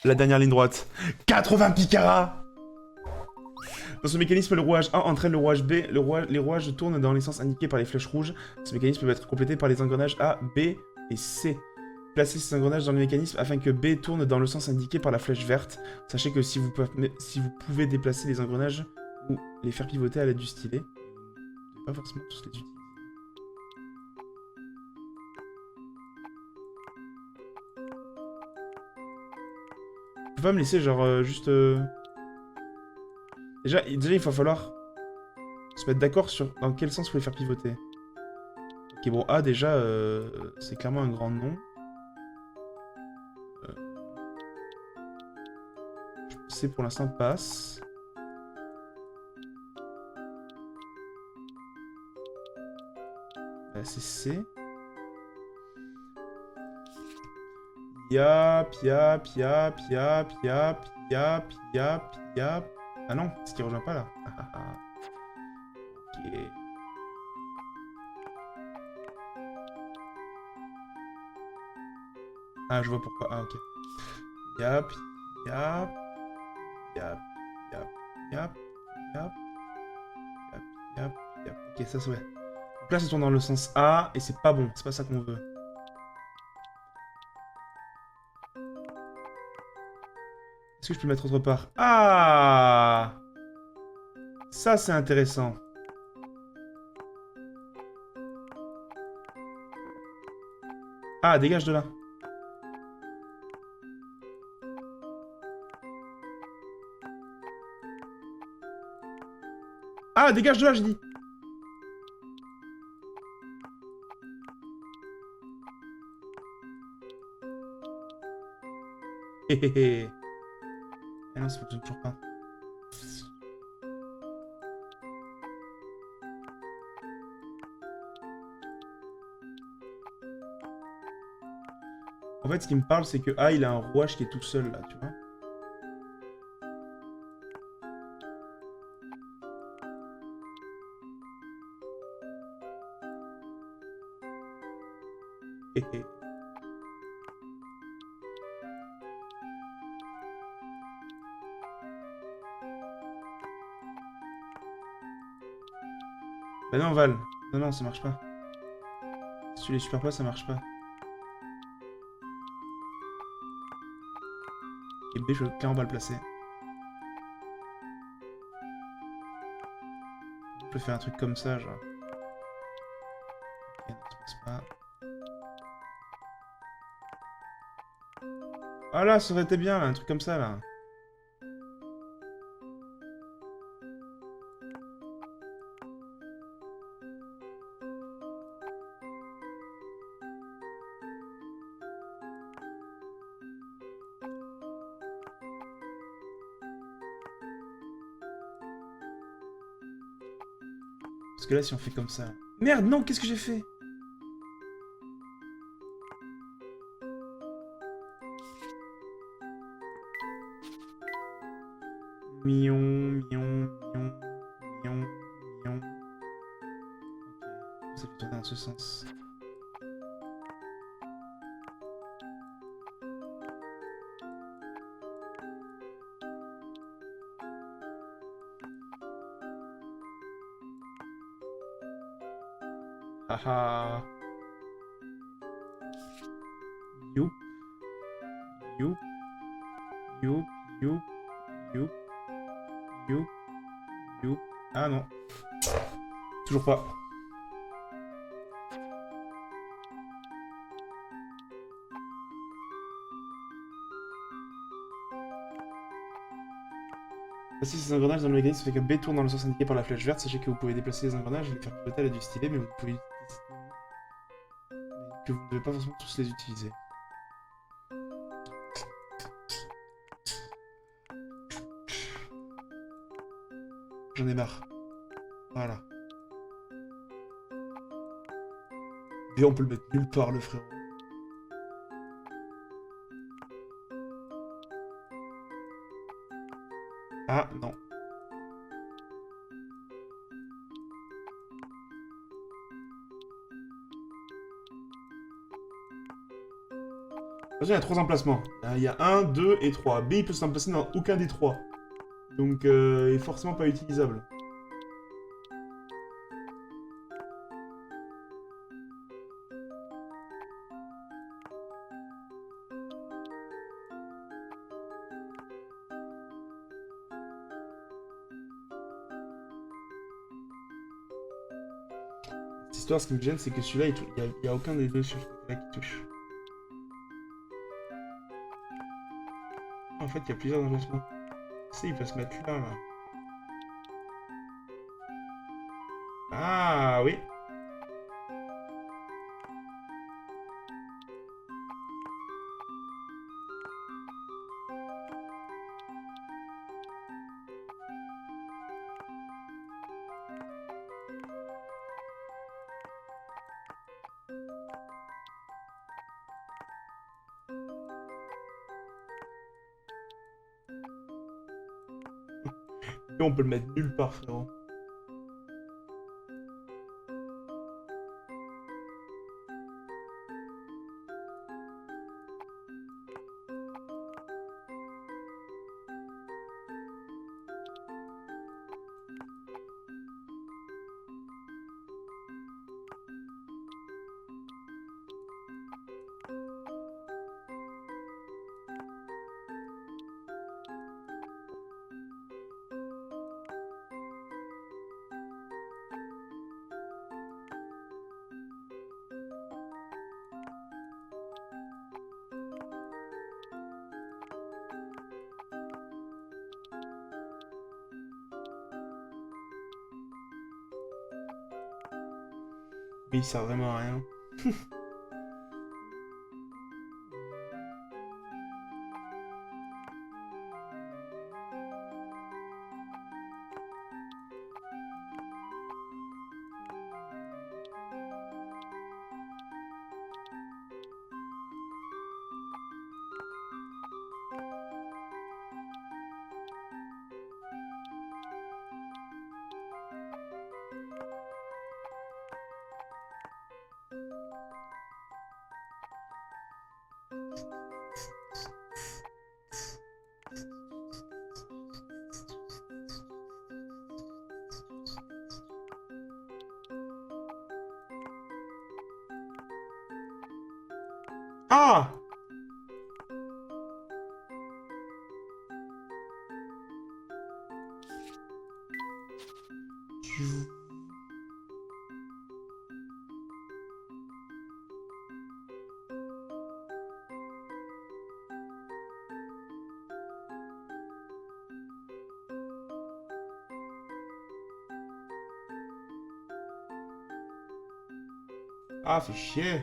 La dernière ligne droite. 80 picaras. Dans ce mécanisme, le rouage A entraîne le rouage B. Les rouages tournent dans les sens indiqués par les flèches rouges. Ce mécanisme peut être complété par les engrenages A, B et C. Placez ces engrenages dans le mécanisme afin que B tourne dans le sens indiqué par la flèche verte. Sachez que si vous pouvez déplacer les engrenages ou les faire pivoter à l'aide du stylet, vous ne devez pas forcément tous les utiliser. Tu peux pas me laisser genre juste... Déjà, il va falloir se mettre d'accord sur dans quel sens vous voulez faire pivoter. Ok, bon, A déjà, c'est clairement un grand nom. C pour l'instant passe. C'est C. Yap, yap, yap, yap, yap, yap, yap, yap. Ah non, c'est qu'il rejoint pas là. Ok. Ah, je vois pourquoi. Ah, ok. Yap, yap, yap, yap, yap, yap, yap, yap, yap. Ok, ça c'est ouais. Donc là, ça tourne dans le sens A et c'est pas bon. C'est pas ça qu'on veut. Est-ce que je peux le mettre autre part? Ah! Ça, c'est intéressant. Ah, dégage de là. Ah, dégage de là, j'ai dit. Hé hé hé. Ah non, ça fonctionne toujours pas. En fait, ce qui me parle, c'est que A, il a un rouage qui est tout seul, là, tu vois. Hé hé. Bah non, Val. Non, non, ça marche pas. Si tu les superposes, ça marche pas. Et B, je veux clairement pas le placer. On peut faire un truc comme ça, genre. Ok, non, ça passe pas. Ah là, ça aurait été bien, là, un truc comme ça, là. Parce que là, si on fait comme ça... Merde, non, qu'est-ce que j'ai fait? Mion, mion, mion, mion, mion. Ok, ça fait tourner dans ce sens. Haha. Youp, youp, youp, youp, youp, youp, youp. Ah non. Toujours pas. Placez ces engrenages dans le mécanisme fait que B tourne dans le sens indiqué par la flèche verte. Sachez que vous pouvez déplacer les engrenages et les faire pivoter à l'aide du stylet, mais vous pouvez que vous ne devez pas forcément tous les utiliser. J'en ai marre. Voilà. B, on peut le mettre nulle part, le frérot. Ah, non. Attention, il y a 3 emplacements. Il y a 1, 2 et 3. B, il peut s'emplacer dans aucun des 3. Donc, il est forcément pas utilisable. Cette histoire, ce qui me gêne, c'est que celui-là, il y a aucun des deux sur ce côté-là qui touche. En fait, il y a plusieurs emplacements. Tu il peut se mettre là, là. Ah, oui. Et on peut le mettre nulle part, frérot. Mais il sert vraiment à rien. Ah! Ah, fait chier.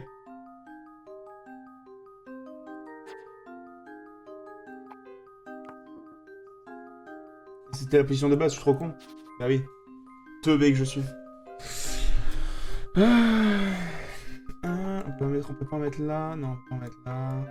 C'était la position de base, je suis trop con. Bah oui. Teubé que je suis. On peut pas en mettre là. Non, on peut pas en mettre là.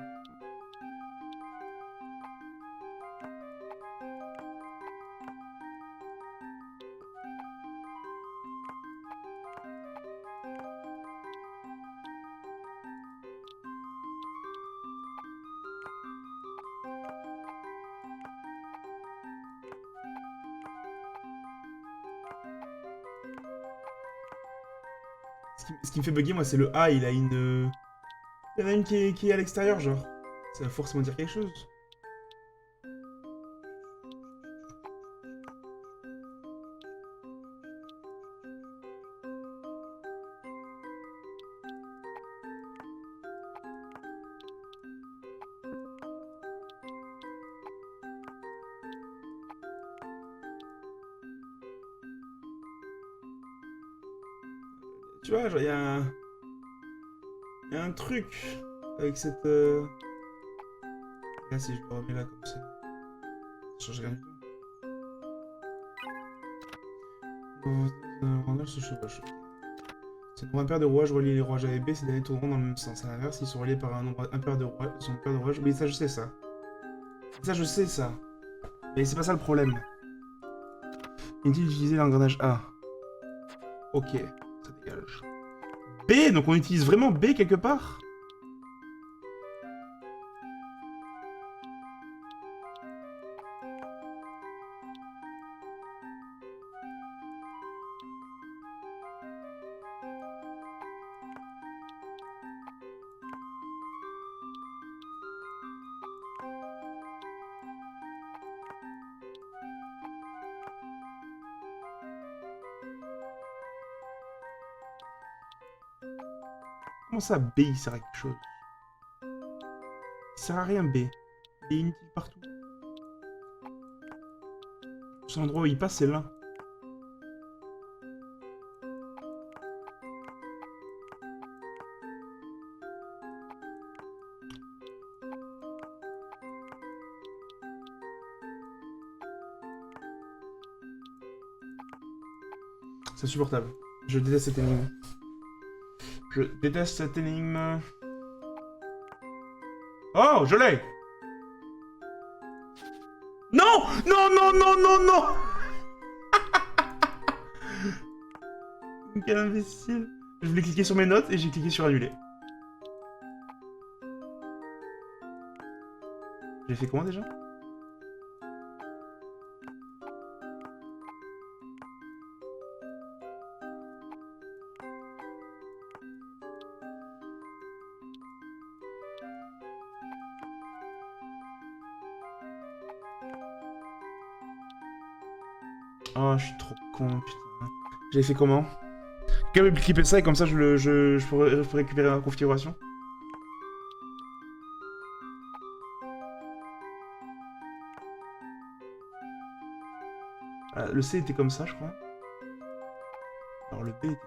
Ce qui me fait bugger, moi, c'est le A. Il a une. Il y en a une qui est à l'extérieur, genre. Ça va forcément dire quelque chose. Tu vois, genre, il y a un truc avec cette. Là, si je le remets là comme ça, ça change rien du tout. Randonneur se chevauche. Si un nombre impair de rouages relie les rouages A et B, ces derniers tourneront dans le même sens. À l'inverse, s'ils sont reliés par un nombre impair de rouages. Oui, ça, je sais ça. Ça, je sais ça. Mais c'est pas ça le problème. Inutile d'utiliser l'engrenage A. Ok, ça dégage. B, donc on utilise vraiment B quelque part? Comment ça, B, il sert à quelque chose? Il sert à rien, B. Il est inutile partout. Le seul endroit où il passe, c'est là. C'est insupportable. Je déteste cette énigme. Je déteste cette énigme. Oh, je l'ai! Non! Non, non, non, non, non! Quel imbécile. Je voulais cliquer sur mes notes et j'ai cliqué sur annuler. J'ai fait comment déjà? Oh, je suis trop con, putain. J'ai fait comment? Quelqu'un peut clipper ça et comme ça je peux récupérer ma configuration. Le C était comme ça, je crois. Alors le B était comment?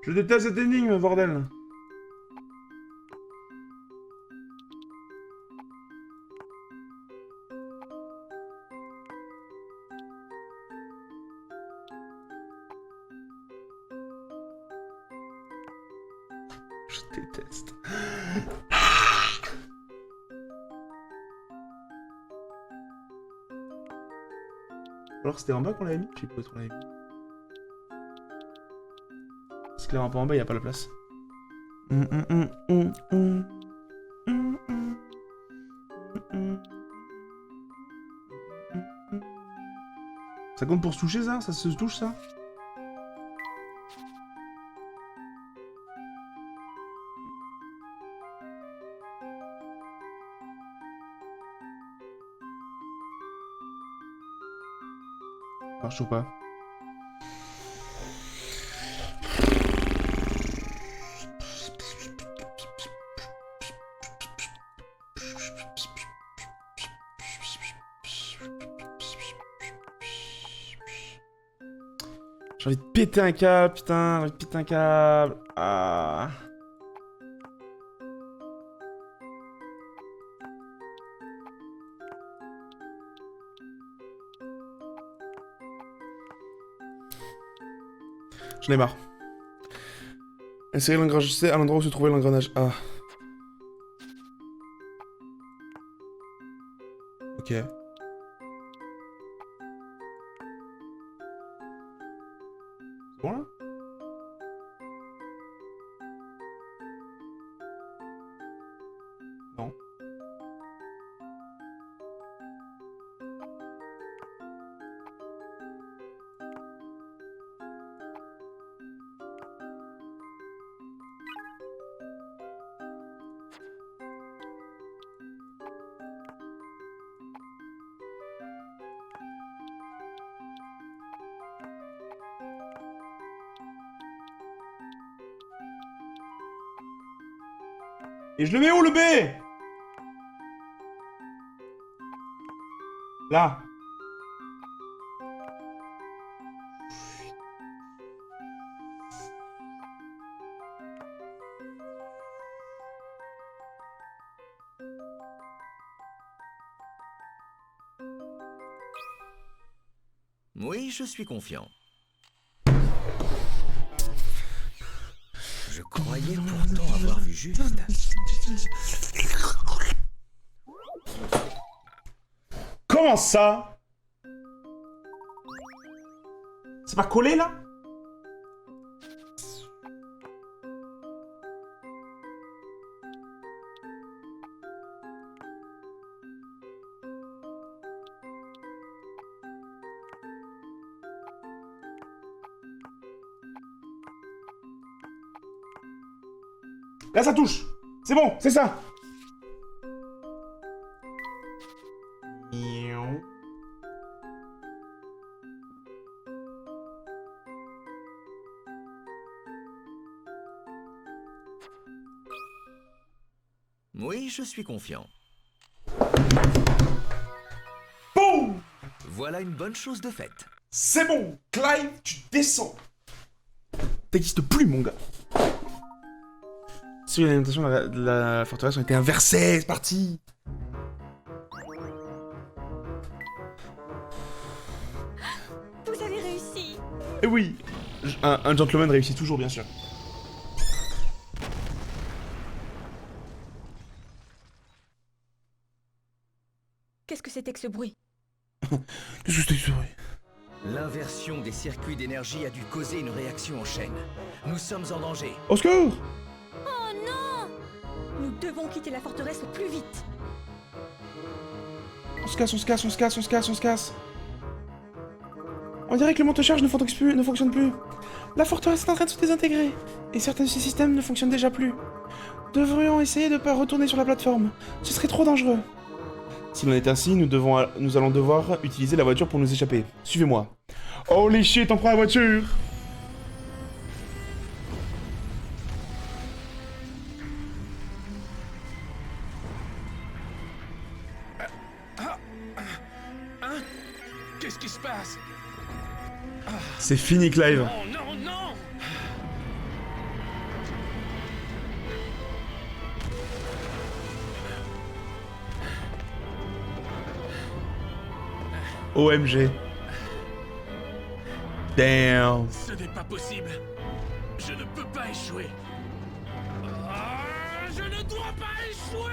Je déteste cette énigme, bordel! Je déteste. Alors c'était en bas qu'on l'avait mis? Je sais pas où on l'avait mis. C'est clair, un peu en bas, il n'y a pas la place. Ça compte pour se toucher, ça? Ça se touche, ça? Marche ou pas? J'ai envie de péter un câble, putain, j'ai envie de péter un câble. Ah. J'en ai marre. Insérer l'engrenage C à l'endroit où se trouvait l'engrenage A. Ok. C'est bon là? Non. Et je le mets où le B? Là. Oui, je suis confiant. Je croyais pourtant avoir vu juste. Comment ça? C'est pas collé là? Là, ça touche. C'est bon, c'est ça. Oui, je suis confiant. Boum! Voilà une bonne chose de faite. C'est bon, Clive, tu descends. T'existes plus, mon gars. Si les alimentations de la forteresse ont été inversées, c'est parti. Vous avez réussi. Eh oui, un gentleman réussit toujours, bien sûr. Qu'est-ce que c'était que ce bruit? Qu'est-ce que c'était que ça? L'inversion des circuits d'énergie a dû causer une réaction en chaîne. Nous sommes en danger. Au secours! Oh non! Nous devons quitter la forteresse au plus vite. On se casse, on se casse, on se casse, on se casse, on se casse. On dirait que le monte-charge ne fonctionne plus. La forteresse est en train de se désintégrer. Et certains de ces systèmes ne fonctionnent déjà plus. Devrions essayer de ne pas retourner sur la plateforme. Ce serait trop dangereux. S'il en est ainsi, nous allons devoir utiliser la voiture pour nous échapper. Suivez-moi. Holy shit, on prend la voiture! Qu'est-ce qui se passe? C'est fini, Clive. Oh non, non! OMG. Damn. Ce n'est pas possible. Je ne peux pas échouer. Ah, je ne dois pas échouer!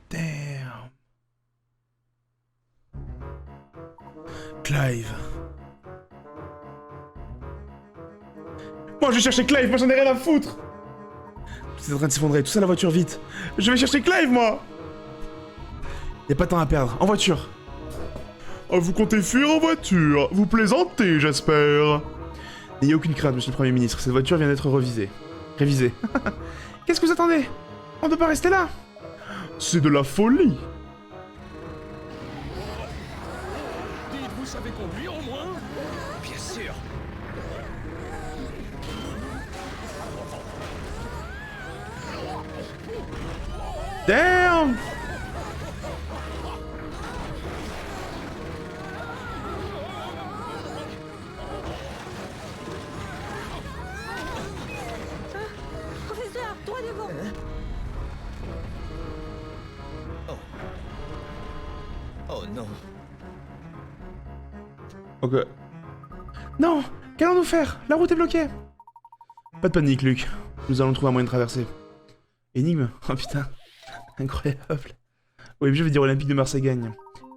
Damn. Clive. Moi, je vais chercher Clive, moi j'en ai rien à foutre. C'est en train de s'effondrer, tout ça la voiture, vite. Je vais chercher Clive, moi. Y a pas de temps à perdre, en voiture. Oh, vous comptez fuir en voiture? Vous plaisantez, j'espère. N'ayez aucune crainte, monsieur le Premier ministre, cette voiture vient d'être revisée. Révisée. Qu'est-ce que vous attendez? On ne peut pas rester là. C'est de la folie. Dites, vous savez conduire au moins? Bien sûr. Damn. Professeur, droit devant. Oh non. Ok. Non! Qu'allons-nous faire? La route est bloquée! Pas de panique, Luc. Nous allons trouver un moyen de traverser. Énigme? Oh putain. Incroyable. OMG veut dire Olympique de Marseille gagne.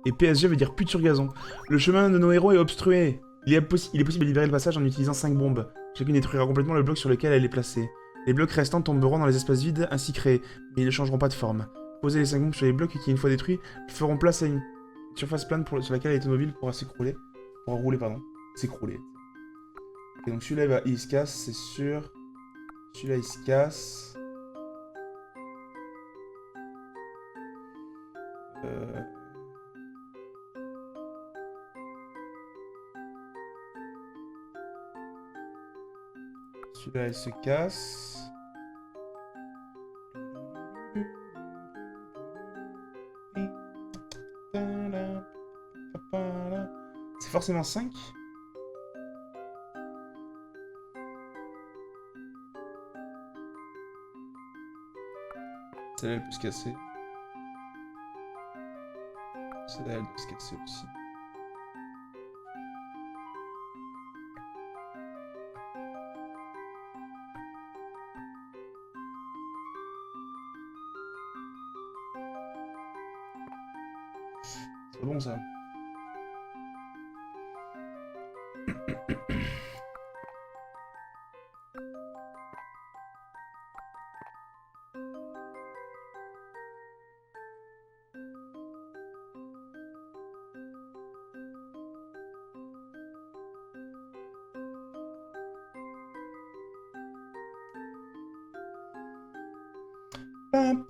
Et PSG veut dire pute sur gazon. Le chemin de nos héros est obstrué. Il est possible de libérer le passage en utilisant 5 bombes. Chacune détruira complètement le bloc sur lequel elle est placée. Les blocs restants tomberont dans les espaces vides ainsi créés, mais ils ne changeront pas de forme. Posez les 5 bombes sur les blocs qui, une fois détruits, feront place à une surface plane sur laquelle elle est mobile pourra s'écrouler. Pourra rouler, pardon. S'écrouler. Ok, donc celui-là, il se casse, c'est sûr. Celui-là, il se casse. Celui-là, il se casse. C'est forcément 5. Celle-là, elle peut se casser. Celle-là, elle peut se casser aussi. C'est pas bon, ça. Pam.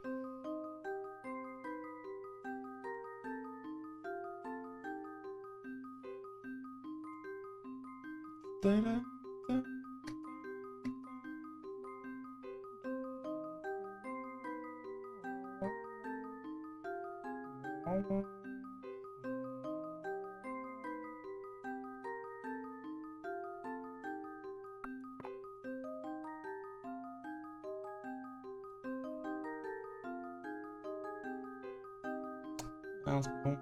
Ta-da, ta. Ah non, c'est bon.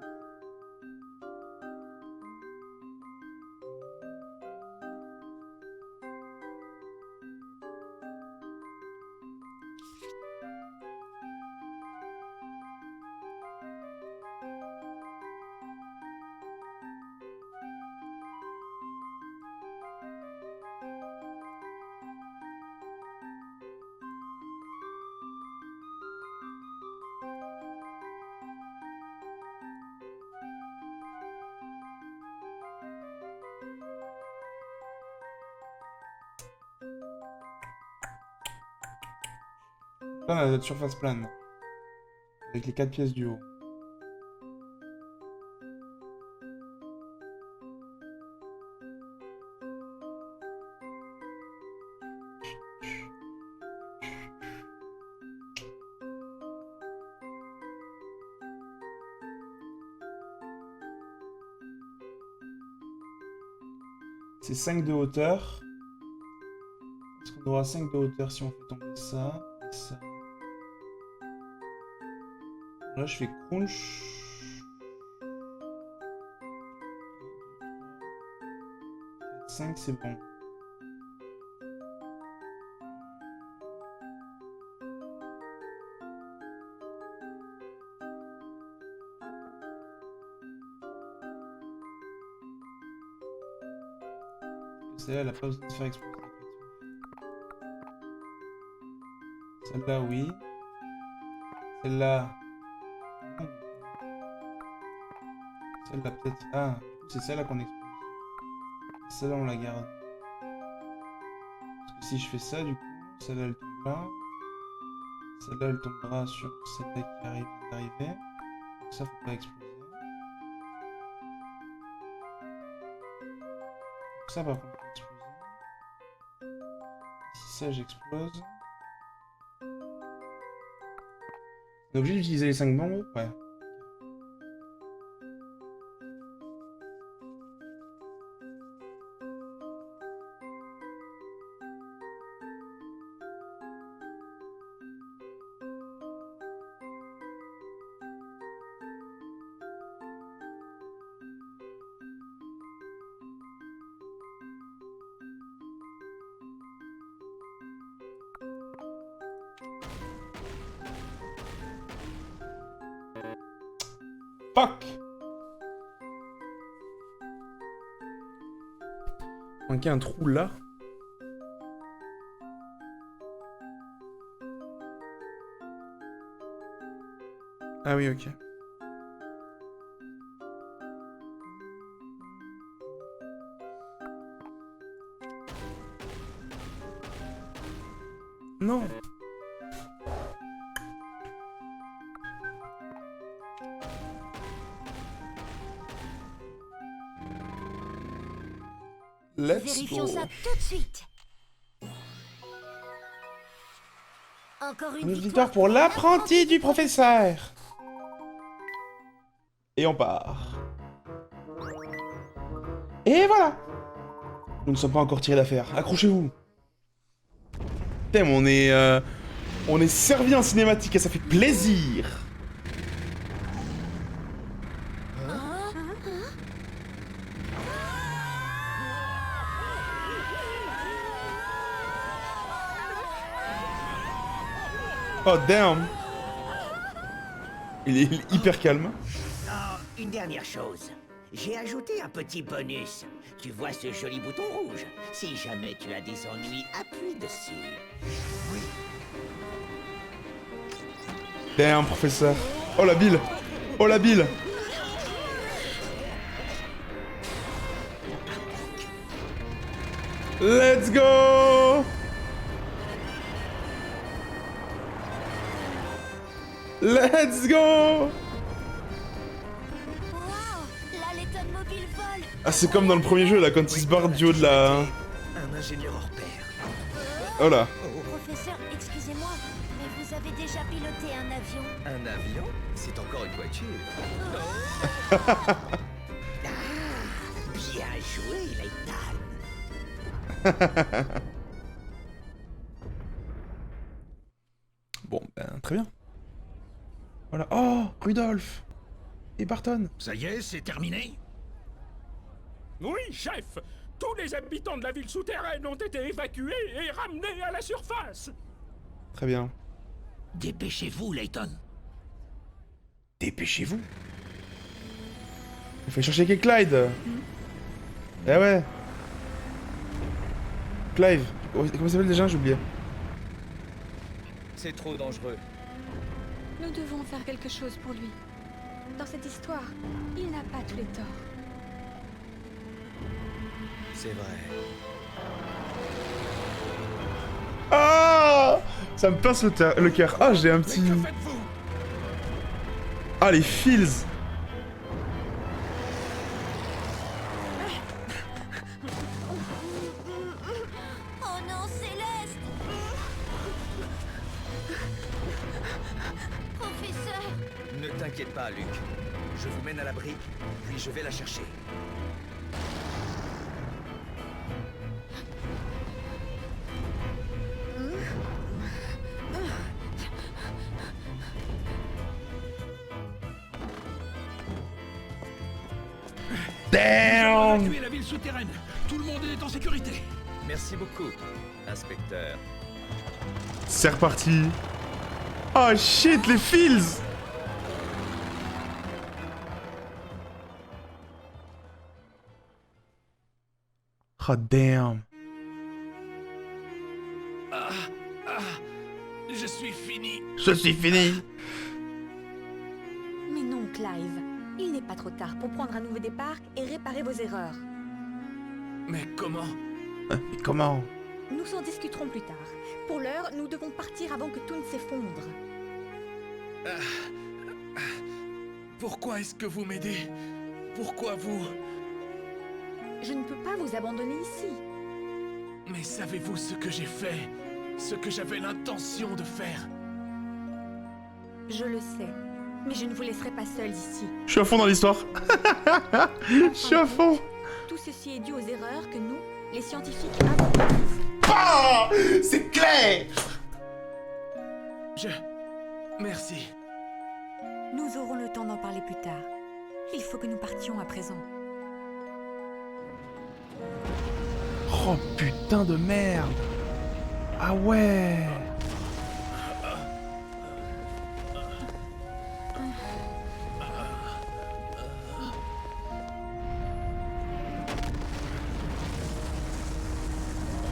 Là, on a notre surface plane. Avec les 4 pièces du haut. C'est 5 de hauteur. Est-ce qu'on aura 5 de hauteur si on fait tomber ça et ça? Là, je fais crunch. 5, c'est bon. Celle-là, elle a pas besoin de se faire exploser. Celle-là, oui. Celle-là. Celle-là, peut-être. Ah, du coup, c'est celle-là qu'on explose. Celle-là, on la garde. Parce que si je fais ça, du coup, celle-là, elle tombe là. Celle-là, elle tombera sur celle-là qui arrive d'arriver. Donc ça, faut pas exploser. Donc ça, par contre, faut exploser. Si ça, j'explose. On est obligé d'utiliser les 5 bombes? Ouais. Fuck! Manquait un trou là. Ah oui, ok. Non. Let's Vérifions go. ça tout de suite. Encore une Une victoire pour l'apprenti du professeur. Et on part. Et voilà. Nous ne sommes pas encore tirés d'affaire. Accrochez-vous. Putain, on est servi en cinématique et ça fait plaisir. Oh damn. Il est hyper calme. Oh, une dernière chose. J'ai ajouté un petit bonus. Tu vois ce joli bouton rouge? Si jamais tu as des ennuis, appuie dessus. Damn, professeur. Oh la bile. Oh la bile. Let's go. Let's go! Waouh! Là, les tonnes mobiles volent. Ah, c'est comme dans le premier jeu, là, quand il se barre du haut de la... Un ingénieur hors pair. Oh là. Professeur, excusez-moi, mais vous avez déjà piloté un avion. Un avion? C'est encore une voiture. Bien joué, Layton. Bon, ben, très bien. Voilà. Oh, Rudolph! Et Barton! Ça y est, c'est terminé? Oui, chef. Tous les habitants de la ville souterraine ont été évacués et ramenés à la surface. Très bien. Dépêchez-vous, Layton. Dépêchez-vous! Il faut chercher qui Clyde! Eh ouais! Clive! Comment il s'appelle déjà? J'ai oublié. C'est trop dangereux. Nous devons faire quelque chose pour lui. Dans cette histoire, il n'a pas tous les torts. C'est vrai. Ah! Ça me pince le cœur. Ah, j'ai un petit... Mais que faites-vous? Ah, les feels! Oh non, Céleste! Professeur! Ne t'inquiète pas, Luc. Je vous mène à l'abri, puis je vais la chercher. Damn! Évacuez la ville souterraine. Tout le monde est en sécurité. Merci beaucoup, inspecteur. C'est reparti. Oh shit, les feels! Oh damn. Je suis fini. Je suis fini. Mais non, Clive. Il n'est pas trop tard pour prendre un nouveau départ et réparer vos erreurs. Mais comment? Mais comment? Nous en discuterons plus tard. Pour l'heure, nous devons partir avant que tout ne s'effondre. Pourquoi est-ce que vous m'aidez? Pourquoi vous? Je ne peux pas vous abandonner ici. Mais savez-vous ce que j'ai fait? Ce que j'avais l'intention de faire? Je le sais. Mais je ne vous laisserai pas seul ici. Je suis à fond dans l'histoire. Je suis à fond. Tout ceci est dû aux erreurs que nous, les scientifiques, avons commises. Ah, c'est clair. Merci. Nous aurons le temps d'en parler plus tard. Il faut que nous partions à présent. Oh putain de merde. Ah ouais.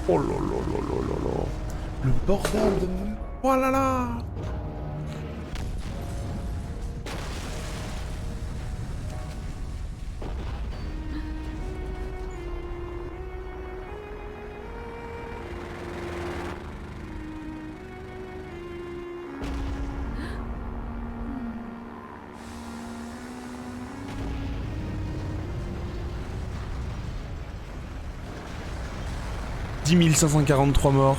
Oh là là là là là là. Le bordel de... Oh là là. « 10 543 morts,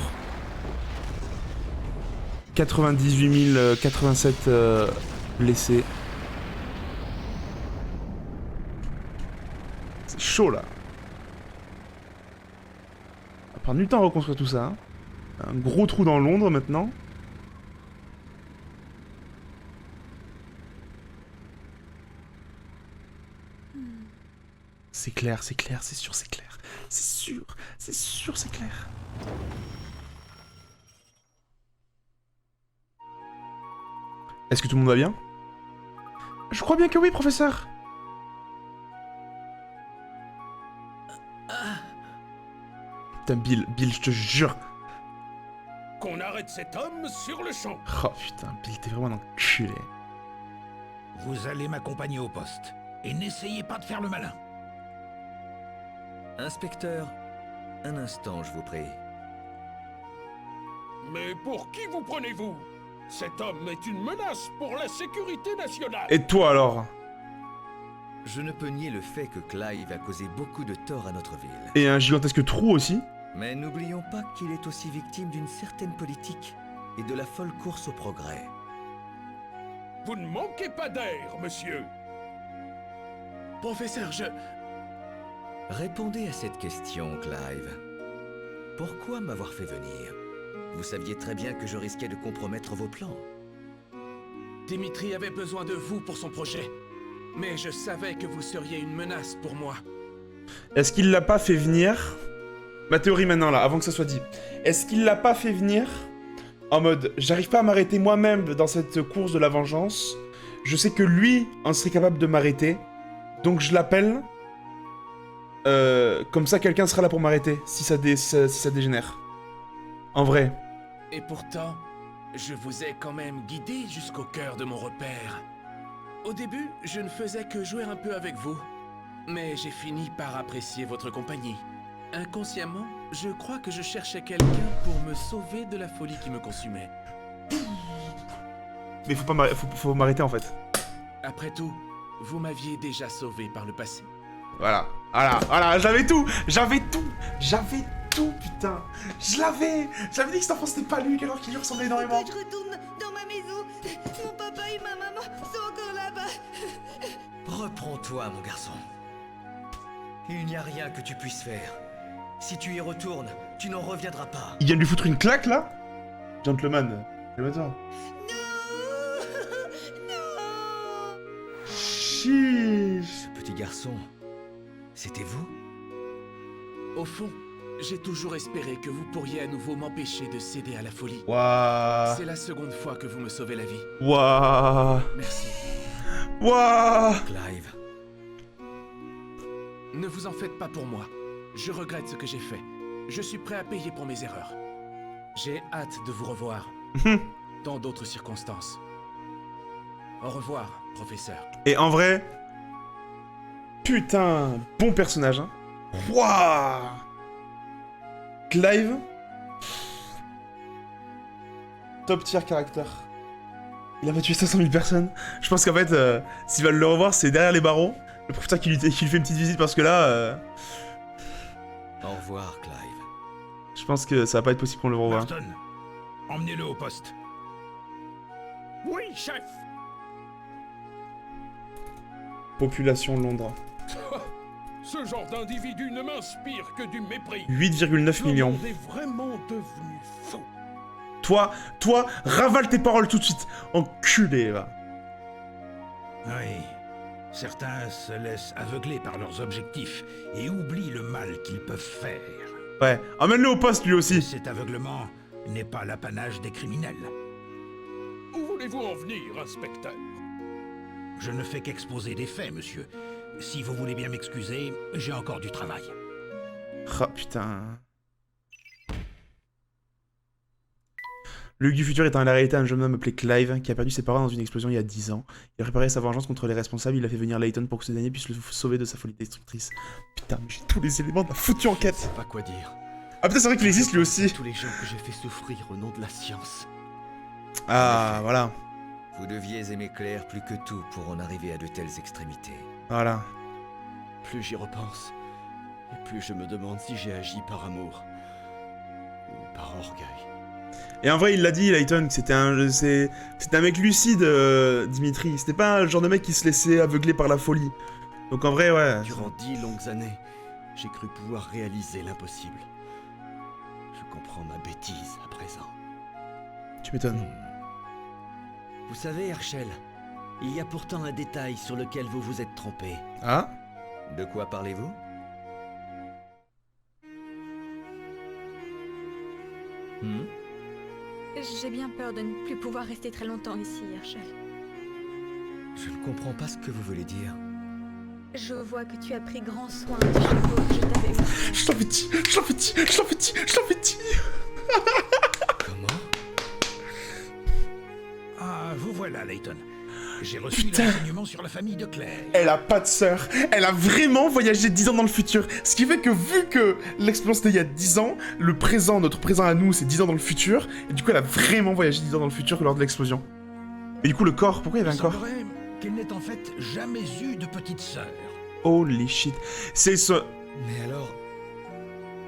98 087 blessés. C'est chaud là. Ça va prendre du temps à reconstruire tout ça. Hein. Un gros trou dans Londres maintenant. C'est clair, c'est clair, c'est sûr, c'est clair. C'est sûr, c'est sûr, c'est clair. Est-ce que tout le monde va bien? Je crois bien que oui, professeur. Putain, Bill, je te jure. Qu'on arrête cet homme sur le champ. Oh putain, Bill, t'es vraiment un enculé. Vous allez m'accompagner au poste. Et n'essayez pas de faire le malin. Inspecteur, un instant, je vous prie. Mais pour qui vous prenez-vous? Cet homme est une menace pour la sécurité nationale. Et toi alors? Je ne peux nier le fait que Clive a causé beaucoup de tort à notre ville. Et un gigantesque trou aussi. Mais n'oublions pas qu'il est aussi victime d'une certaine politique et de la folle course au progrès. Vous ne manquez pas d'air, monsieur. Professeur, Répondez à cette question, Clive. Pourquoi m'avoir fait venir? Vous saviez très bien que je risquais de compromettre vos plans. Dimitri avait besoin de vous pour son projet. Mais je savais que vous seriez une menace pour moi. Est-ce qu'il l'a pas fait venir? Ma théorie maintenant là, avant que ça soit dit. Est-ce qu'il l'a pas fait venir en mode j'arrive pas à m'arrêter moi-même dans cette course de la vengeance. Je sais que lui en serait capable de m'arrêter. Donc je l'appelle. Comme ça quelqu'un sera là pour m'arrêter si ça dégénère. En vrai. Et pourtant, je vous ai quand même guidé jusqu'au cœur de mon repère. Au début, je ne faisais que jouer un peu avec vous. Mais j'ai fini par apprécier votre compagnie. Inconsciemment, je crois que je cherchais quelqu'un pour me sauver de la folie qui me consumait. Mais faut m'arrêter en fait. Après tout, vous m'aviez déjà sauvé par le passé. Voilà, j'avais tout, putain. J'avais dit que cet enfant c'était pas lui, alors qu'il lui ressemblait énormément. Je retourne dans ma maison. Mon papa et ma maman sont encore là-bas. Reprends-toi, mon garçon. Il n'y a rien que tu puisses faire. Si tu y retournes, tu n'en reviendras pas. Il vient de lui foutre une claque là? Gentleman, calme-toi. Non. Chiche. Petit garçon, c'était vous? Au fond, j'ai toujours espéré que vous pourriez à nouveau m'empêcher de céder à la folie. Waouh. C'est la seconde fois que vous me sauvez la vie. Waouh. Merci. Waouh. Clive. Ne vous en faites pas pour moi. Je regrette ce que j'ai fait. Je suis prêt à payer pour mes erreurs. J'ai hâte de vous revoir. Dans d'autres circonstances. Au revoir, professeur. Et en vrai... Putain, bon personnage, hein. Waouh. Clive. Top tier caractère. Il a tué 500 000 personnes. Je pense qu'en fait, s'ils veulent le revoir, c'est derrière les barreaux. Le professeur qui lui fait une petite visite parce que là... Au revoir, Clive. Je pense que ça va pas être possible qu'on le revoie. Marston, emmenez-le au poste. Oui, chef. Population Londres. Ce genre d'individu ne m'inspire que du mépris. 8,9 millions. Le monde est vraiment devenu fou. Toi, ravale tes paroles tout de suite. Enculé, va. Oui. Certains se laissent aveugler par leurs objectifs et oublient le mal qu'ils peuvent faire. Ouais, emmène-le au poste lui aussi. Cet aveuglement n'est pas l'apanage des criminels. Où voulez-vous en venir, inspecteur? Je ne fais qu'exposer des faits, monsieur. Si vous voulez bien m'excuser, j'ai encore du travail. Ah, putain. Le Luc du futur est en réalité un jeune homme appelé Clive qui a perdu ses parents dans une explosion il y a 10 ans. Il a préparé sa vengeance contre les responsables, il a fait venir Layton pour que ce dernier puisse le sauver de sa folie destructrice. Putain, mais j'ai tous les éléments de la foutue enquête. Pas quoi dire. Ah putain, c'est vrai qu'il existe lui aussi. Tous les gens que j'ai fait souffrir au nom de la science. Ah, voilà. Vous deviez aimer Claire plus que tout pour en arriver à de telles extrémités. Voilà. Plus j'y repense, et plus je me demande si j'ai agi par amour ou par orgueil. Et en vrai, il l'a dit, Layton, que c'était un mec lucide, Dimitri. C'était pas le genre de mec qui se laissait aveugler par la folie. Donc en vrai, ouais. Durant 10 longues années, j'ai cru pouvoir réaliser l'impossible. Je comprends ma bêtise à présent. Tu m'étonnes. Vous savez, Herschel, il y a pourtant un détail sur lequel vous vous êtes trompé. Ah? De quoi parlez-vous? J'ai bien peur de ne plus pouvoir rester très longtemps ici, Herschel. Je ne comprends pas ce que vous voulez dire. Je vois que tu as pris grand soin du château que je t'avais offert. Je t'en fais dit. Comment? Ah, vous voilà, Layton. J'ai reçu Putain. les renseignements sur la famille de Claire. Elle a pas de sœur. Elle a vraiment voyagé 10 ans dans le futur. Ce qui fait que vu que l'explosion c'était il y a 10 ans, le présent, notre présent à nous, c'est 10 ans dans le futur. Et du coup, elle a vraiment voyagé 10 ans dans le futur lors de l'explosion. Et du coup, le corps, pourquoi il y avait un corps? semblerait qu'elle n'ait en fait jamais eu de petite sœur. Holy shit. C'est ce... Mais alors...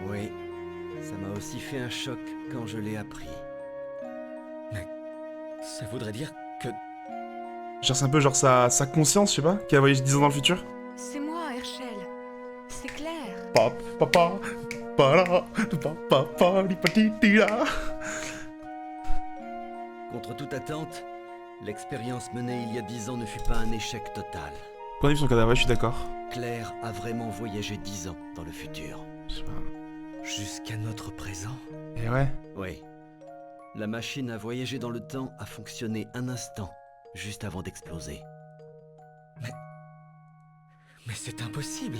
Oui, ça m'a aussi fait un choc quand je l'ai appris. Ça voudrait dire que... Genre, c'est un peu genre sa conscience, je sais pas, qui a voyagé 10 ans dans le futur. C'est moi, Herschel. C'est Claire. Papa, papa, papa, lipatitila. Contre toute attente, l'expérience menée il y a 10 ans ne fut pas un échec total. Point de vue son cadavre, je suis d'accord. Claire a vraiment voyagé 10 ans dans le futur. Je sais pas. Jusqu'à notre présent. Et ouais. Oui. La machine à voyager dans le temps a fonctionné un instant, juste avant d'exploser. Mais c'est impossible.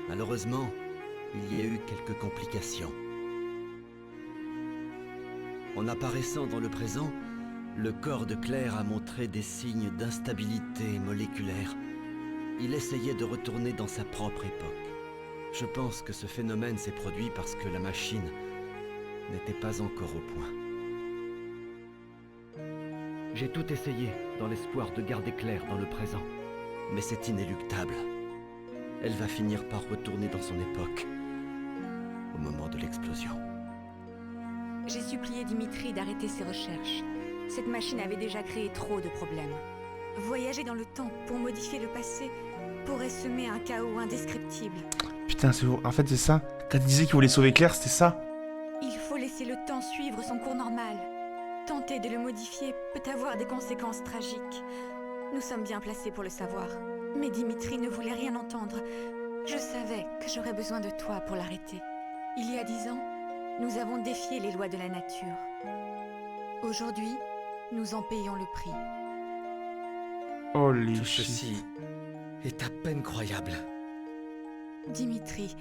Malheureusement, il y a eu quelques complications. En apparaissant dans le présent, le corps de Claire a montré des signes d'instabilité moléculaire. Il essayait de retourner dans sa propre époque. Je pense que ce phénomène s'est produit parce que la machine n'était pas encore au point. J'ai tout essayé dans l'espoir de garder Claire dans le présent, mais c'est inéluctable. Elle va finir par retourner dans son époque, au moment de l'explosion. J'ai supplié Dimitri d'arrêter ses recherches. Cette machine avait déjà créé trop de problèmes. Voyager dans le temps pour modifier le passé pourrait semer un chaos indescriptible. Putain, c'est en fait, c'est ça. Quand il disait qu'il voulait sauver Claire, c'était ça. Il faut laisser le temps suivre son cours normal. Tenter de le modifier peut avoir des conséquences tragiques. Nous sommes bien placés pour le savoir. Mais Dimitri ne voulait rien entendre. Je savais que j'aurais besoin de toi pour l'arrêter. Il y a 10 ans, nous avons défié les lois de la nature. Aujourd'hui, nous en payons le prix. Holy Tout shit. ceci est à peine croyable. Dimitri,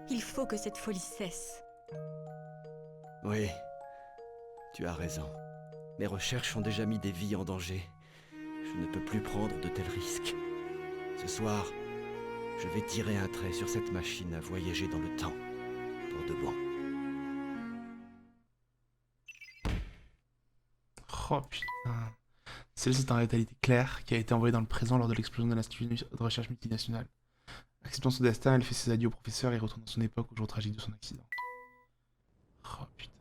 il faut que cette folie cesse. Oui, tu as raison. Mes recherches ont déjà mis des vies en danger. Je ne peux plus prendre de tels risques. Ce soir, je vais tirer un trait sur cette machine à voyager dans le temps, pour de bon. Oh putain. Celle-ci est en réalité Claire, qui a été envoyée dans le présent lors de l'explosion de l'Institut de recherche multinationale. Acceptant son destin, elle fait ses adieux au professeur et retourne dans son époque au jour tragique de son accident. Oh putain.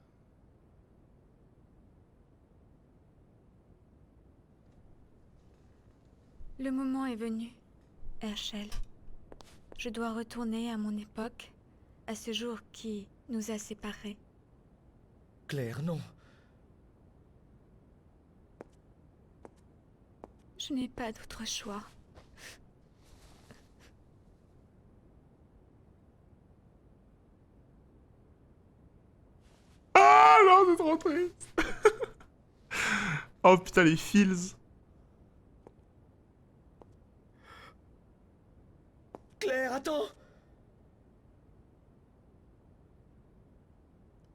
Le moment est venu, Herschel. Je dois retourner à mon époque, à ce jour qui nous a séparés. Claire, non. Je n'ai pas d'autre choix. Ah non, c'est trop triste. Oh putain, les feels. Claire, attends.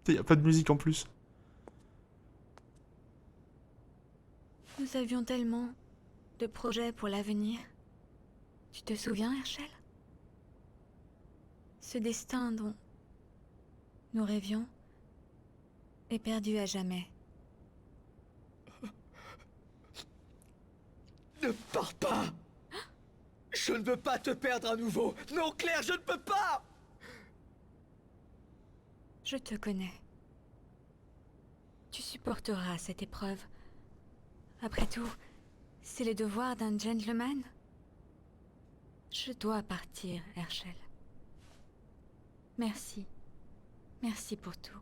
Y a pas de musique en plus. Nous avions tellement de projets pour l'avenir. Tu te souviens, Herschel? Ce destin dont nous rêvions est perdu à jamais. Ne pars pas. Je ne veux pas te perdre à nouveau. Non, Claire, je ne peux pas. Je te connais. Tu supporteras cette épreuve. Après tout, c'est le devoir d'un gentleman. Je dois partir, Herschel. Merci. Merci pour tout.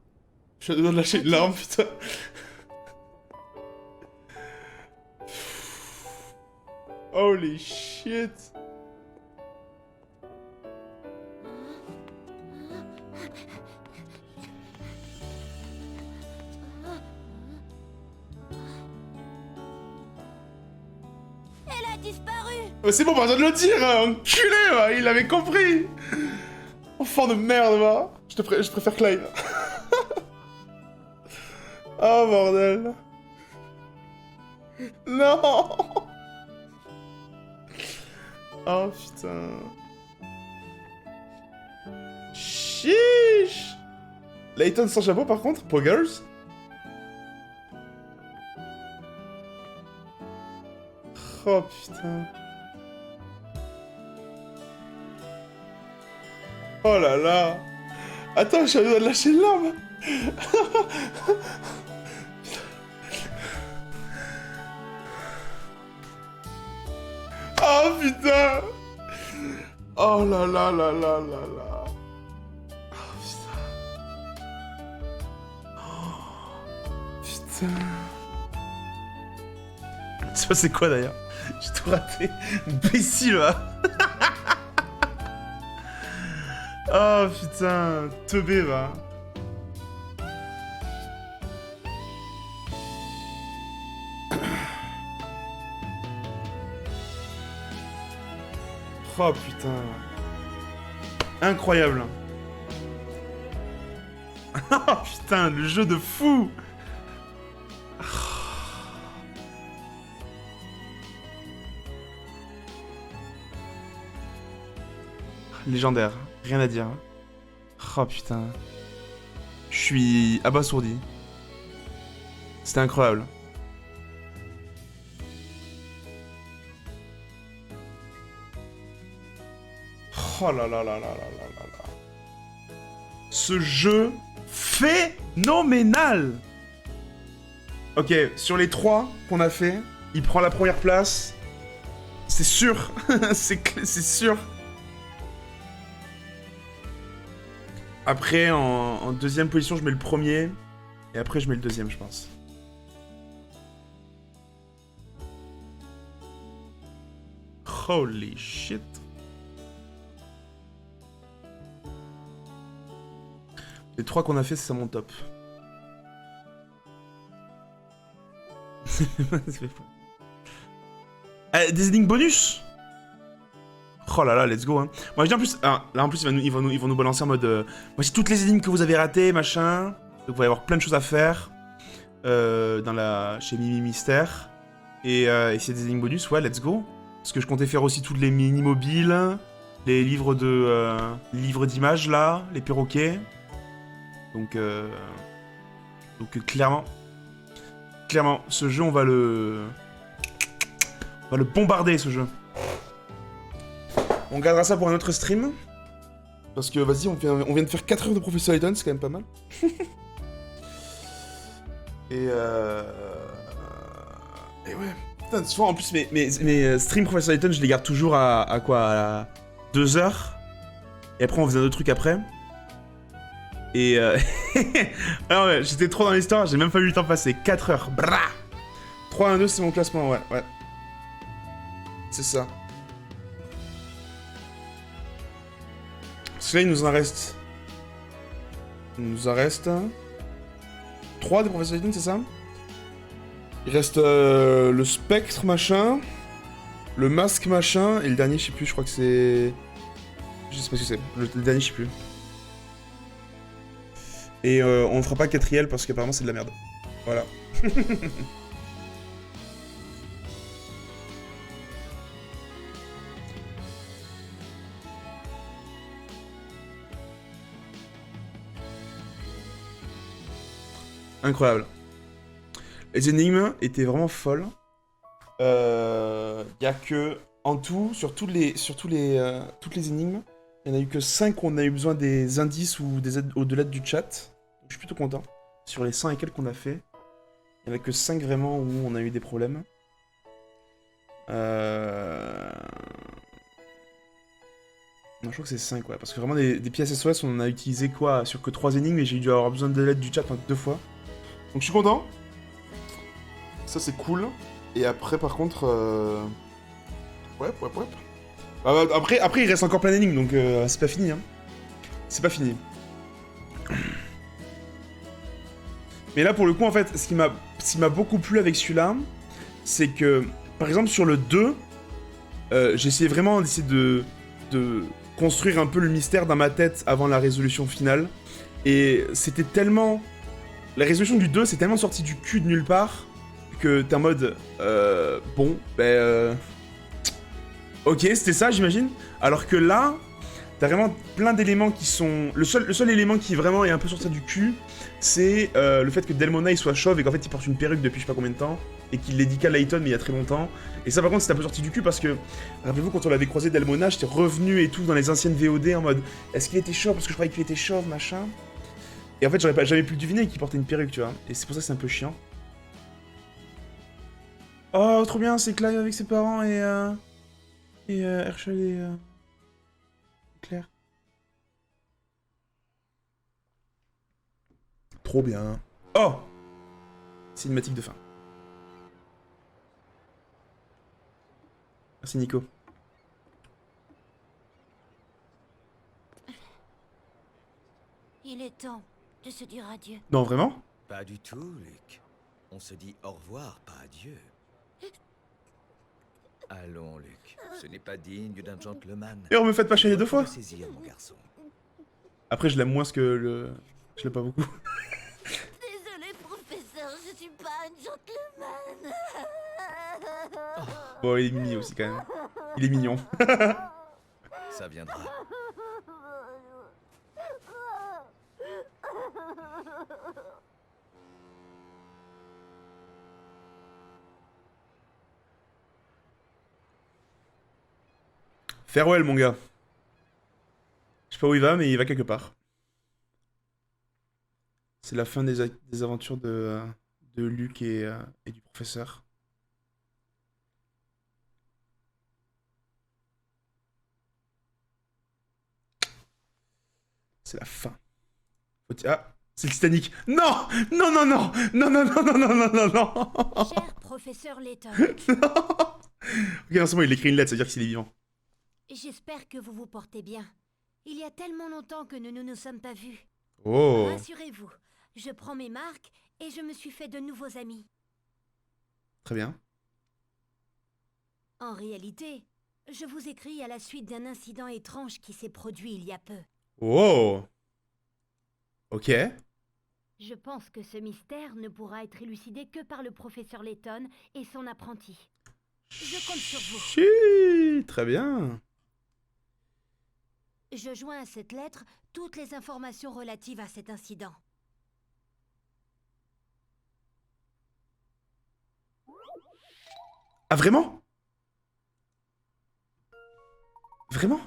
Je dois lâcher une larme, putain. Holy shit. Elle a disparu. C'est bon, pas besoin de le dire, hein, enculé, va, il avait compris. Enfant de merde, va. Je préfère Clive. Oh, bordel. Non. Oh putain. Chiche. Layton sans chapeau par contre, Poggers. Oh putain. Oh là là. Attends, je suis à deux doigts de lâcher une larme. Oh putain. Oh là là là là là là. Oh putain. Oh, putain. Tu sais c'est quoi d'ailleurs? J'ai tout raté. Imbécile va. Oh putain, teubé va. Oh putain. Incroyable. Oh putain, le jeu de fou. Légendaire, rien à dire. Oh putain. Je suis abasourdi. C'était incroyable. Oh là là là là là là là là. Ce jeu phénoménal. Ok, sur les 3 qu'on a fait, il prend la première place. C'est sûr. c'est sûr. Après, en deuxième position, je mets le premier. Et après, je mets le deuxième, je pense. Holy shit. Les 3 qu'on a fait, c'est ça mon top. Des énigmes bonus. Oh là là, let's go hein. Moi je dis en plus, là en plus ils vont nous balancer en mode voici toutes les énigmes que vous avez ratées, machin. Donc il va y avoir plein de choses à faire chez Mimi Mystère. Et s'il y a des énigmes bonus, ouais, let's go. Parce que je comptais faire aussi toutes les mini-mobiles, les livres d'images là, les perroquets. Donc clairement, ce jeu on va le bombarder ce jeu. On gardera ça pour un autre stream. Parce que vas-y, on vient de faire 4 heures de Professor Layton, c'est quand même pas mal. Et ouais. Putain, souvent en plus mes streams Professor Layton, je les garde toujours à quoi, à 2 heures. Et après on faisait d'autres trucs après. Et alors ouais, j'étais trop dans l'histoire, j'ai même pas eu le temps de passer. 4 heures. Brrr. 3-1-2 c'est mon classement, ouais. C'est ça. Parce que là, il nous en reste... 3 des Professeurs Layton, c'est ça? Il reste le spectre, machin... Le masque, machin... Et le dernier, je sais plus, je crois que c'est... Je sais pas ce que c'est. Le dernier, je sais plus. Et on fera pas Catriel parce qu'apparemment, c'est de la merde. Voilà. Incroyable. Les énigmes étaient vraiment folles. Y a que, en tout, sur toutes les énigmes, il n'y en a eu que 5 où on a eu besoin des indices ou des aides de l'aide du chat. Je suis plutôt content. Sur les 100 et quelques qu'on a fait, il n'y en a que 5 vraiment où on a eu des problèmes. Non, je crois que c'est 5, ouais. Parce que vraiment, des pièces SOS, on en a utilisé quoi sur que 3 énigmes et j'ai dû avoir besoin de l'aide du chat 2 fois. Donc je suis content. Ça c'est cool. Et après par contre... Ouais. Après il reste encore plein d'énigmes donc c'est pas fini hein. C'est pas fini. Mais là pour le coup en fait, ce qui m'a beaucoup plu avec celui-là, c'est que par exemple sur le 2, j'ai essayé vraiment d'essayer de construire un peu le mystère dans ma tête avant la résolution finale. Et c'était tellement... La résolution du 2, c'est tellement sorti du cul de nulle part que t'es en mode... bon, Ok, c'était ça, j'imagine. Alors que là, t'as vraiment plein d'éléments qui sont... Le seul élément qui vraiment est un peu sorti du cul, c'est le fait que Delmona il soit chauve et qu'en fait il porte une perruque depuis je sais pas combien de temps, et qu'il l'ait dit qu'à Layton mais il y a très longtemps. Et ça par contre c'est un peu sorti du cul parce que, rappelez-vous quand on l'avait croisé Delmona, j'étais revenu et tout dans les anciennes VOD en mode est-ce qu'il était chauve parce que je croyais qu'il était chauve, machin. Et en fait j'aurais jamais pu deviner qu'il portait une perruque, tu vois. Et c'est pour ça que c'est un peu chiant. Oh trop bien, c'est Clive avec ses parents et Herschel et Claire. Trop bien. Oh! Cinématique de fin. Merci Nico. Il est temps de se dire adieu. Non, vraiment? Pas du tout, Luke. On se dit au revoir, pas adieu. Allons, Luke. Ce n'est pas digne d'un gentleman. Et on me fait pas chialer deux fois. Saisir, mon garçon. Après, je l'aime moins que le... Je l'aime pas beaucoup. Désolé, professeur, je suis pas un gentleman. Bon, il est mignon aussi, quand même. Il est mignon. Ça viendra. Farewell, mon gars. Je sais pas où il va, mais il va quelque part. C'est la fin des aventures de Luke et du professeur. C'est la fin. Ah, c'est le Titanic. Non! Non, non, non! Non, non, non, non, non, non, non, non! Cher professeur Layton, Non! Ok, non, c'est bon, il écrit une lettre, ça veut dire qu'il est vivant. j'espère que vous vous portez bien. Il y a tellement longtemps que nous ne nous sommes pas vus. Oh! Rassurez-vous, je prends mes marques et je me suis fait de nouveaux amis. Très bien. En réalité, je vous écris à la suite d'un incident étrange qui s'est produit il y a peu. Oh! Ok. Je pense que ce mystère ne pourra être élucidé que par le professeur Layton et son apprenti. Je compte sur vous. Chut, très bien. Je joins à cette lettre toutes les informations relatives à cet incident. Ah, vraiment? Vraiment?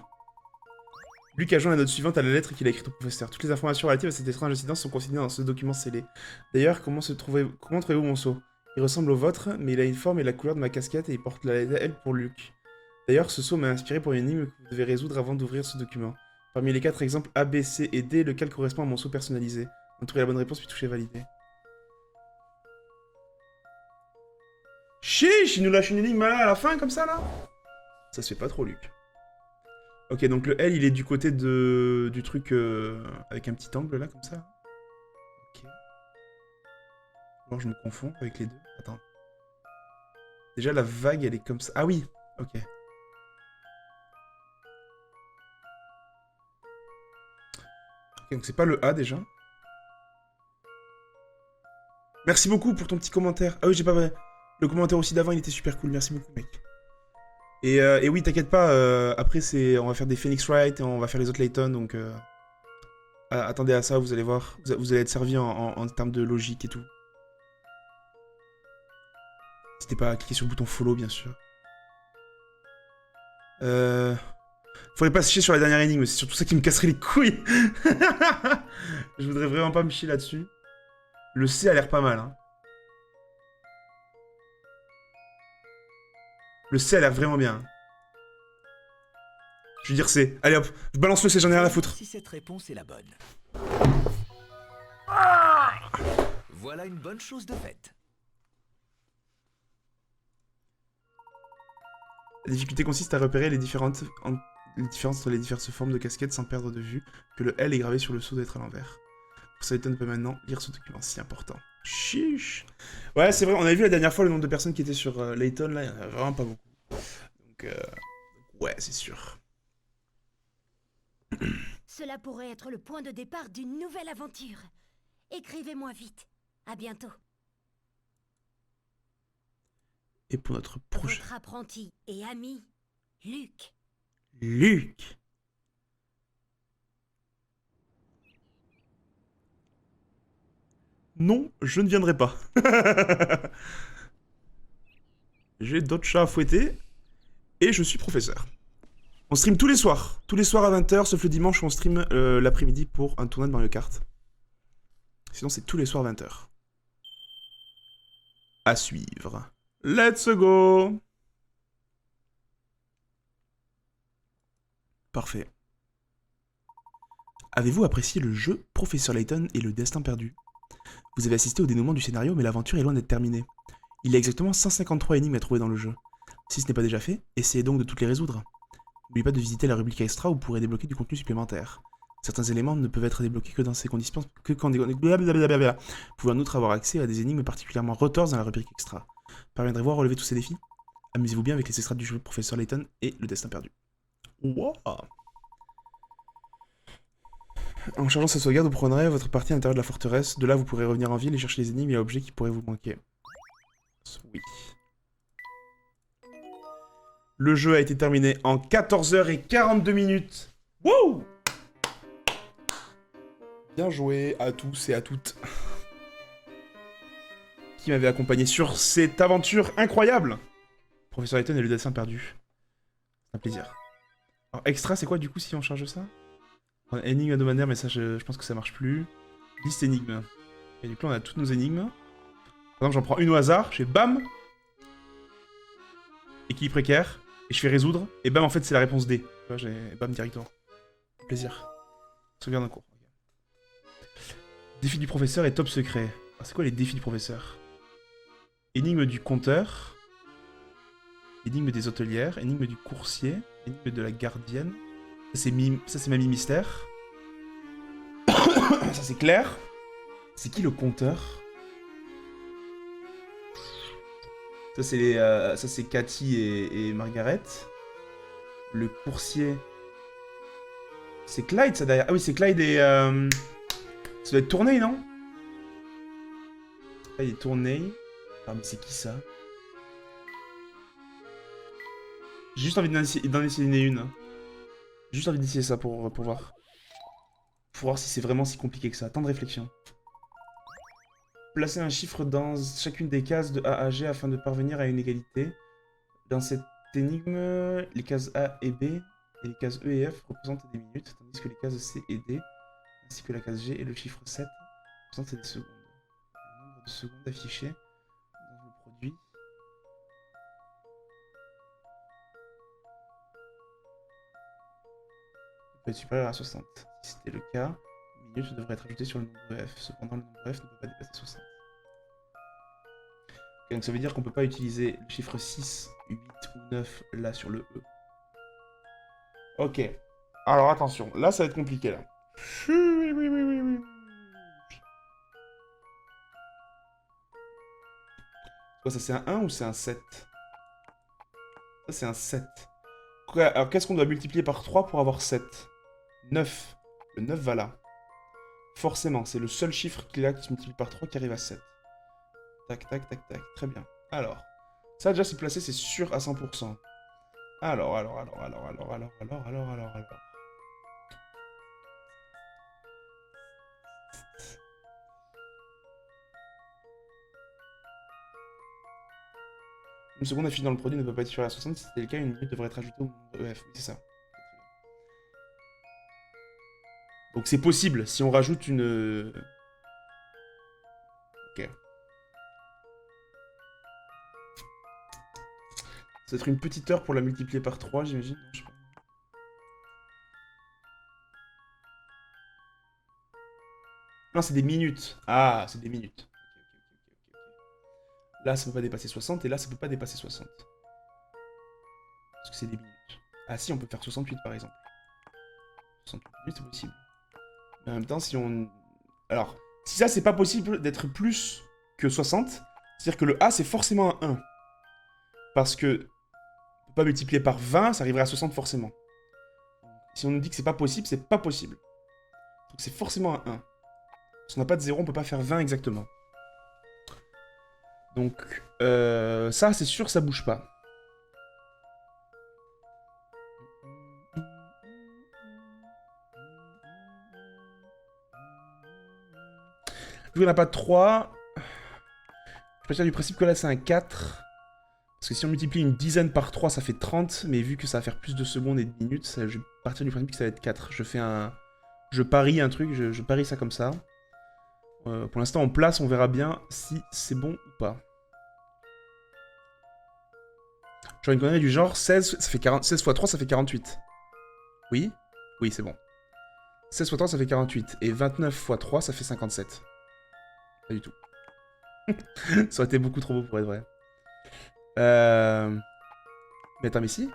Luc a joint la note suivante à la lettre qu'il a écrite au professeur. Toutes les informations relatives à cet étrange incident sont consignées dans ce document scellé. D'ailleurs, comment trouvez-vous mon seau? Il ressemble au vôtre, mais il a une forme et la couleur de ma casquette et il porte la lettre L pour Luc. D'ailleurs, ce seau m'a inspiré pour une énigme que vous devez résoudre avant d'ouvrir ce document. Parmi les 4 exemples A, B, C et D, lequel correspond à mon seau personnalisé? Entourez la bonne réponse puis touchez valider. Chiche, il nous lâche une énigme là, à la fin comme ça là? Ça se fait pas trop, Luc. Ok, donc le L, il est du côté du truc avec un petit angle là, comme ça. Ok. Alors je me confonds avec les deux. Attends. Déjà, la vague, elle est comme ça. Ah oui, ok. Ok, donc c'est pas le A déjà. Merci beaucoup pour ton petit commentaire. Ah oui, j'ai pas vrai. Le commentaire aussi d'avant, il était super cool. Merci beaucoup, mec. Et oui, t'inquiète pas, après on va faire des Phoenix Wright et on va faire les autres Layton, donc attendez à ça, vous allez voir, vous allez être servi en termes de logique et tout. N'hésitez pas à cliquer sur le bouton follow, bien sûr. Faudrait pas se chier sur la dernière énigme, c'est surtout ça qui me casserait les couilles. Je voudrais vraiment pas me chier là-dessus. Le C a l'air pas mal, hein. Le C a l'air vraiment bien. Je veux dire C. Allez hop, je balance le C, j'en ai rien à foutre. Si cette réponse est la bonne. Voilà une bonne chose de faite. La difficulté consiste à repérer les différences entre les diverses formes de casquettes sans perdre de vue que le L est gravé sur le seau d'être à l'envers. Pour ça, Layton peut maintenant lire ce document si important. Chiche. Ouais, c'est vrai, on avait vu la dernière fois le nombre de personnes qui étaient sur Layton, là, il y en a vraiment pas beaucoup. Donc, ouais, c'est sûr. Cela pourrait être le point de départ d'une nouvelle aventure. Écrivez-moi vite. À bientôt. Et pour notre prochain... Votre apprenti et ami, Luc. Luc. Non, je ne viendrai pas. J'ai d'autres chats à fouetter. Et je suis professeur. On stream tous les soirs. Tous les soirs à 20h, sauf le dimanche où on stream l'après-midi pour un tournoi de Mario Kart. Sinon, c'est tous les soirs à 20h. À suivre. Let's go! Parfait. Avez-vous apprécié le jeu Professeur Layton et le destin perdu? Vous avez assisté au dénouement du scénario, mais l'aventure est loin d'être terminée. Il y a exactement 153 énigmes à trouver dans le jeu. Si ce n'est pas déjà fait, essayez donc de toutes les résoudre. N'oubliez pas de visiter la rubrique extra où vous pourrez débloquer du contenu supplémentaire. Certains éléments ne peuvent être débloqués que dans ces conditions, que quand des... Blablabla. Vous pouvez en outre avoir accès à des énigmes particulièrement retorses dans la rubrique extra. Parviendrez-vous à relever tous ces défis? Amusez-vous bien avec les extras du jeu Professeur Layton et le destin perdu. Wow. En chargeant cette sauvegarde, vous prendrez votre partie à l'intérieur de la forteresse. De là, vous pourrez revenir en ville et chercher les énigmes et objets qui pourraient vous manquer. Oui. Le jeu a été terminé en 14h42. Wouh! Bien joué à tous et à toutes. Qui m'avait accompagné sur cette aventure incroyable. Professeur Layton et le destin perdu. C'est un plaisir. Alors, extra, c'est quoi du coup si on charge ça? Énigme hebdomadaire, mais ça, je pense que ça marche plus. Liste énigmes. Et du coup, on a toutes nos énigmes. Par exemple, j'en prends une au hasard, je fais BAM. Équilibre précaire. Et je fais résoudre. Et BAM, en fait, c'est la réponse D. Tu vois, j'ai BAM directement. Plaisir. Sauvegarde en cours. Défi du professeur et top secret. Alors, c'est quoi les défis du professeur? Énigme du compteur. Énigme des hôtelières. Énigme du coursier. Énigme de la gardienne. Ça, c'est Mamie Mystère. Ça, c'est Claire. C'est qui le compteur? Ça, c'est Cathy et Margaret. Le coursier... C'est Clyde, ça, derrière. Ah oui, c'est Clyde et... Ça doit être Tourney, non? Clyde et Tourney. Ah, mais c'est qui, ça? J'ai juste envie d'en essayer une. J'ai juste envie d'essayer ça pour voir. Pour voir si c'est vraiment si compliqué que ça. Temps de réflexion. Placez un chiffre dans chacune des cases de A à G afin de parvenir à une égalité. Dans cette énigme, les cases A et B et les cases E et F représentent des minutes, tandis que les cases C et D, ainsi que la case G et le chiffre 7 représentent des secondes. Le nombre de secondes affichées dans le produit peut être supérieur à 60. Si c'était le cas, une minute devrait être ajoutée sur le nombre F. Cependant, le nombre F ne peut pas dépasser 60. Okay, donc ça veut dire qu'on peut pas utiliser le chiffre 6, 8 ou 9 là sur le E. Ok. Alors attention, là ça va être compliqué là. Quoi, ça c'est un 1 ou c'est un 7? Ça c'est un 7. Alors qu'est-ce qu'on doit multiplier par 3 pour avoir 7? 9. Le 9 va là. Forcément, c'est le seul chiffre qu'il a qui se multiplie par 3 qui arrive à 7. Tac, tac, tac, tac. Très bien. Alors, ça déjà c'est placé, c'est sûr à 100%. Alors. Une seconde affichée dans le produit ne peut pas être supérieure à 60. Si c'était le cas, une minute devrait être ajoutée au nombre EF. Oui, c'est ça. Donc c'est possible si on rajoute une... Ok. Ça va être une petite heure pour la multiplier par 3, j'imagine. Non, je sais pas. Non, c'est des minutes. Ah, c'est des minutes. Ok. Là, ça peut pas dépasser 60, et là, ça peut pas dépasser 60. Parce que c'est des minutes. Ah si, on peut faire 68, par exemple. 68 minutes, c'est possible. Mais en même temps, si on... Alors, si ça, c'est pas possible d'être plus que 60, c'est-à-dire que le A, c'est forcément un 1. Parce que... On peut pas multiplier par 20, ça arriverait à 60 forcément. Si on nous dit que c'est pas possible, c'est pas possible. Donc c'est forcément un 1. Si on n'a pas de 0, on peut pas faire 20 exactement. Donc, ça, c'est sûr, ça bouge pas. il n'y en a pas 3. Je partir du principe que là, c'est un 4. Parce que si on multiplie une dizaine par 3, ça fait 30. Mais vu que ça va faire plus de secondes et de minutes, je vais partir du principe que ça va être 4. Je fais un... Je parie un truc, je parie ça comme ça. Pour l'instant, en place, on verra bien si c'est bon ou pas. Genre une connerie du genre, 16, ça fait 16 x 3, ça fait 48. Oui? Oui, c'est bon. 16 x 3, ça fait 48. Et 29 x 3, ça fait 57. Pas du tout. Ça aurait été beaucoup trop beau pour être vrai. Mais attends, mais si?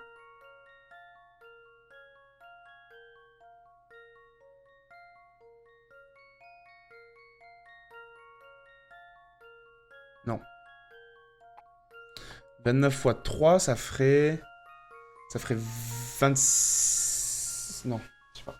Non. 29 x 3, ça ferait... Ça ferait 26... Non, je sais pas.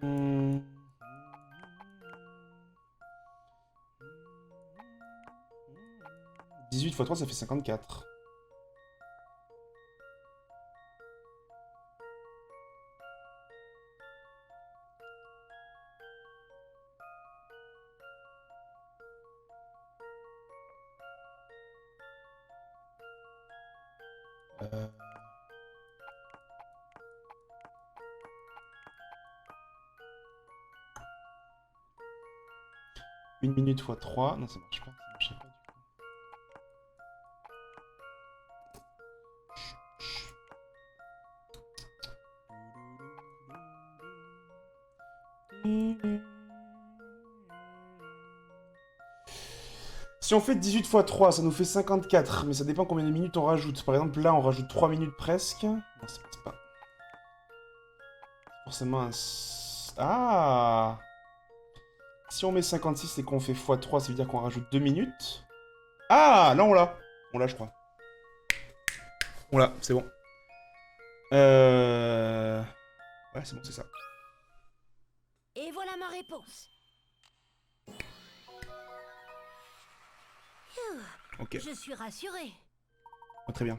Hmm. 18 x 3, ça fait 54. Une minute x 3. Non, ça marche pas. Ça marche pas du coup. Si on fait 18 x 3, ça nous fait 54. Mais ça dépend combien de minutes on rajoute. Par exemple, là, on rajoute 3 minutes presque. Non, c'est pas... Forcément un... Ah! Si on met 56 et qu'on fait x3, ça veut dire qu'on rajoute 2 minutes. Ah! Là, on l'a. On l'a, je crois. On l'a, c'est bon. Ouais, c'est bon, c'est ça. Et voilà ma réponse. Ok. Je suis rassurée. Oh, très bien.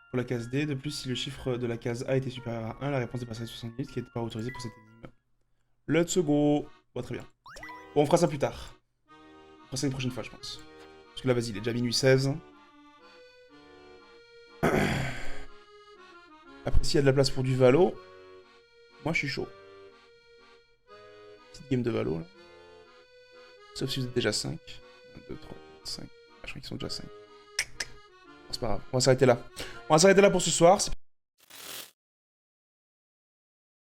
Pour la case D, de plus, si le chiffre de la case A était supérieur à 1, la réponse dépasserait 60 minutes, qui n'était pas autorisée pour cette énigme. Let's go! Bon, très bien. Bon, on fera ça plus tard. On fera ça une prochaine fois, je pense. Parce que là, vas-y, il est déjà minuit 16. Après, s'il y a de la place pour du Valo, moi, je suis chaud. Petite game de Valo, là. Sauf si vous êtes déjà 5. 1, 2, 3, 4, 5. Ah, je crois qu'ils sont déjà 5. Bon, c'est pas grave, on va s'arrêter là. On va s'arrêter là pour ce soir.